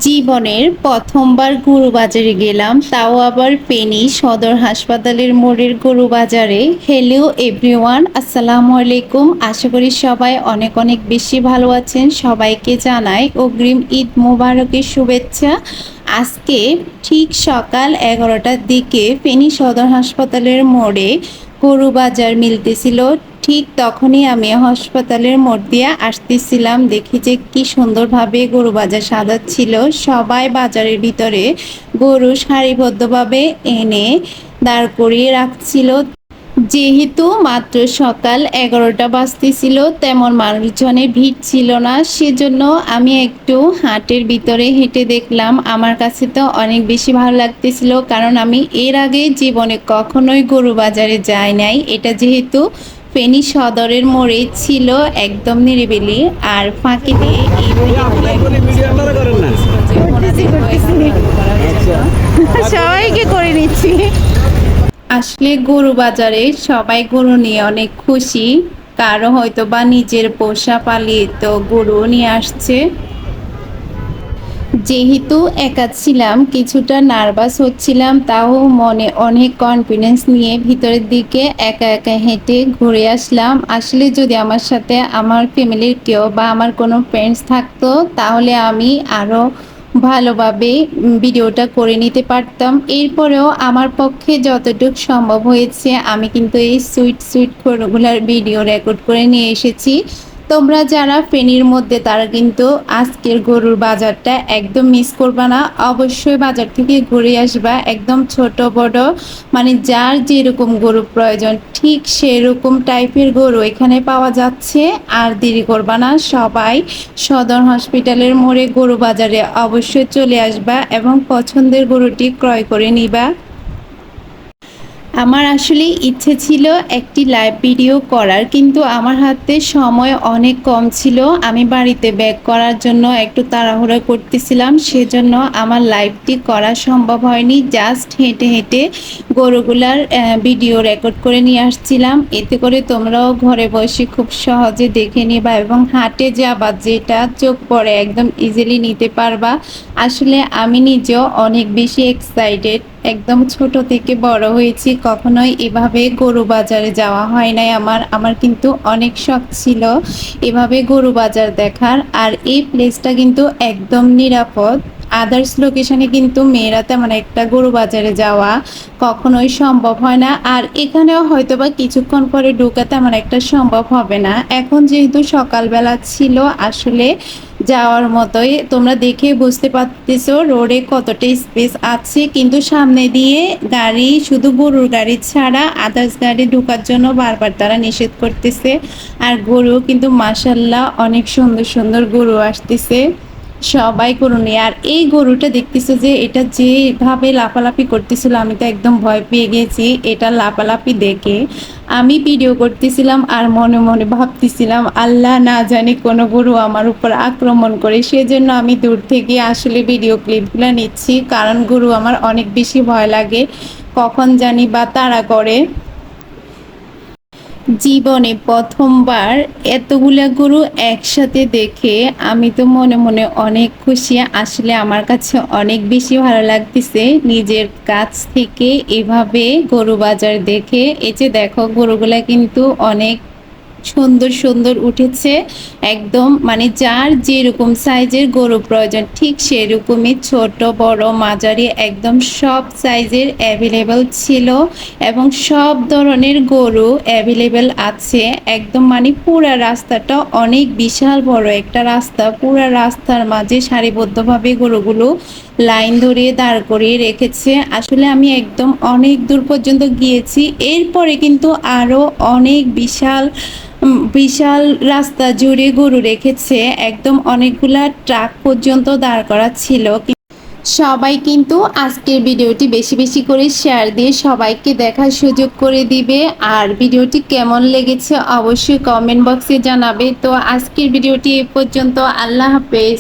জীবনের প্রথমবার গরু বাজারে গেলাম, তাও আবার ফেনী সদর হাসপাতালের মোড়ের গরু বাজারে। হ্যালো এভরিওয়ান, আসসালামু আলাইকুম। আশা করি সবাই অনেক অনেক বেশি ভালো আছেন। সবাইকে জানাই অগ্রিম ঈদ মোবারকের শুভেচ্ছা। আজকে ঠিক সকাল 11টার দিকে ফেনী সদর হাসপাতালের মোড়ে গরু বাজার মিলতেছিল। ঠিক তখনই আমি হাসপাতালের মোড় দিয়ে আসতেছিলাম, দেখি যে কি সুন্দরভাবে গরু বাজার সাজাচ্ছিল। সবাই বাজারের ভিতরে গরু সারিবদ্ধভাবে এনে দাঁড় করিয়ে রাখছিল। যেহেতু মাত্র সকাল 11টা বাজতেছিল, তেমন মানুষজনের ভিড় ছিল না, সেজন্য আমি একটু হাটের ভিতরে হেঁটে দেখলাম। আমার কাছে তো অনেক বেশি ভালো লাগতেছিল, কারণ আমি এর আগে জীবনে কখনোই গরু বাজারে যাই নাই। এটা যেহেতু ফেনী সদরের মোড়ে ছিল, একদম নিরিবিলি আর ফাঁকি দিয়ে এই সবাইকে করে নিচ্ছি। আসলে গরু বাজারে সবাই গরু নিয়ে অনেক খুশি। কারো হয়তো বা নিজের পোষা পালিত গরু নিয়ে আসছে। যেহেতু একা ছিলাম, কিছুটা নার্ভাস হচ্ছিলাম, তাও মনে অনেক কনফিডেন্স নিয়ে ভিতরের দিকে একা একা হেঁটে ঘুরে আসলাম। আসলে যদি আমার সাথে আমার ফ্যামিলির কেউ বা আমার কোনো ফ্রেন্ডস থাকতো, তাহলে আমি আরও ভালোভাবে ভিডিওটা করে নিতে পারতাম। এরপরেও আমার পক্ষে যতটুকু সম্ভব হয়েছে আমি কিন্তু এই সুইট সুইট গরুগুলার ভিডিও রেকর্ড করে নিয়ে এসেছি। তোমরা যারা ফেনীর মধ্যে, তারা কিন্তু আজকের গরুর বাজারটা একদম মিস করবা না। অবশ্যই বাজার থেকে ঘুরে আসবা। একদম ছোট বড় মানে যার যেরকম গরু প্রয়োজন, ঠিক সেরকম টাইপের গরু এখানে পাওয়া যাচ্ছে। আর দেরি করবা না, সবাই সদর হসপিটালের মোড়ে গরু বাজারে অবশ্যই চলে আসবা এবং পছন্দের গরুটি ক্রয় করে নিবা। আমার আসলে ইচ্ছে ছিল একটি লাইভ ভিডিও করার, কিন্তু আমার হাতে সময় অনেক কম ছিল। আমি বাড়িতে ব্যাক করার জন্য একটু তাড়াহুড়ো করতেছিলাম, সেজন্য আমার লাইভটি করা সম্ভব হয়নি। জাস্ট হেঁটে হেঁটে গরুগুলার ভিডিও রেকর্ড করে নিয়ে আসছিলাম। এতে করে তোমরাও ঘরে বসে খুব সহজে দেখে নিবা এবং হাটে যাবা, যেটা চোখ পড়ে একদম ইজিলি নিতে পারবা। আসলে আমি নিজেও অনেক বেশি এক্সাইটেড। একদম ছোট থেকে বড় হয়েছি, কখনোই এভাবে গরু বাজারে যাওয়া হয় নাই আমার কিন্তু অনেক শখ ছিল এভাবে গরু বাজার দেখার। আর এই প্লেসটা কিন্তু একদম নিরাপদ। আদার্স লোকেশনে কিন্তু মেয়েরা তেমন একটা গরু বাজারে যাওয়া কখনোই সম্ভব হয় না। আর এখানেও হয়তোবা কিছুক্ষণ পরে ঢোকা তেমন একটা সম্ভব হবে না। এখন যেহেতু সকালবেলা ছিল, আসলে যাওয়ার মতোই। তোমরা দেখে বুঝতে পারতেছো রোডে কতটা স্পেস আছে, কিন্তু সামনে দিয়ে গাড়ি, শুধু গরুর গাড়ি ছাড়া আদার্স গাড়ি ঢোকার জন্য বারবার তারা নিষেধ করতেছে। আর গরু কিন্তু মাশাল্লাহ অনেক সুন্দর সুন্দর গরু আসতেছে, সবাই গরু নিয়ে। আর এই গরুটা দেখতেছো যে এটা যেভাবে লাফালাফি করতেছিল, আমি তো একদম ভয় পেয়ে গেছি এটা লাফালাফি দেখে। আমি ভিডিও করতেছিলাম আর মনে মনে ভাবতেছিলাম, আল্লাহ না জানি কোনো গরু আমার উপর আক্রমণ করে। সেজন্য আমি দূর থেকে আসলে ভিডিও ক্লিপগুলো নিচ্ছি, কারণ গরু আমার অনেক বেশি ভয় লাগে, কখন জানি বা তাড়া করে। জীবনে প্রথমবার এতগুলা গরু একসাথে দেখে আমি তো মনে মনে অনেক খুশি। আসলে আমার কাছে অনেক বেশি ভালো লাগতেছে নিজের কাছ থেকে এভাবে গরু বাজার দেখে। এই যে দেখো, গরুগুলা কিন্তু অনেক সুন্দর সুন্দর উঠেছে। একদম মানে যার যেরকম সাইজের গরু প্রয়োজন, ঠিক সেরকমই ছোট বড় মাঝারি একদম সব সাইজের অ্যাভেলেবেল ছিল এবং সব ধরনের গরু অ্যাভেলেবেল আছে। একদম মানে পুরা রাস্তাটা অনেক বিশাল বড় একটা রাস্তা, পুরা রাস্তার মাঝে সারিবদ্ধভাবে গরুগুলো লাইন ধরিয়ে দাঁড় করিয়ে রেখেছে। আসলে আমি একদম অনেক দূর পর্যন্ত গিয়েছি, এরপরে কিন্তু আরও অনেক বিশাল বিশাল রাস্তা জুড়ে গরু রেখেছে, একদম অনেকগুলা ট্রাক পর্যন্ত দাঁড় করা ছিল। সবাই কিন্তু আজকের ভিডিওটি বেশি বেশি করে শেয়ার দিয়ে সবাইকে দেখার সুযোগ করে দিবে। আর ভিডিওটি কেমন লেগেছে অবশ্যই কমেন্ট বক্সে জানাবে। তো আজকের ভিডিওটি এ পর্যন্ত, আল্লাহ হাফেজ।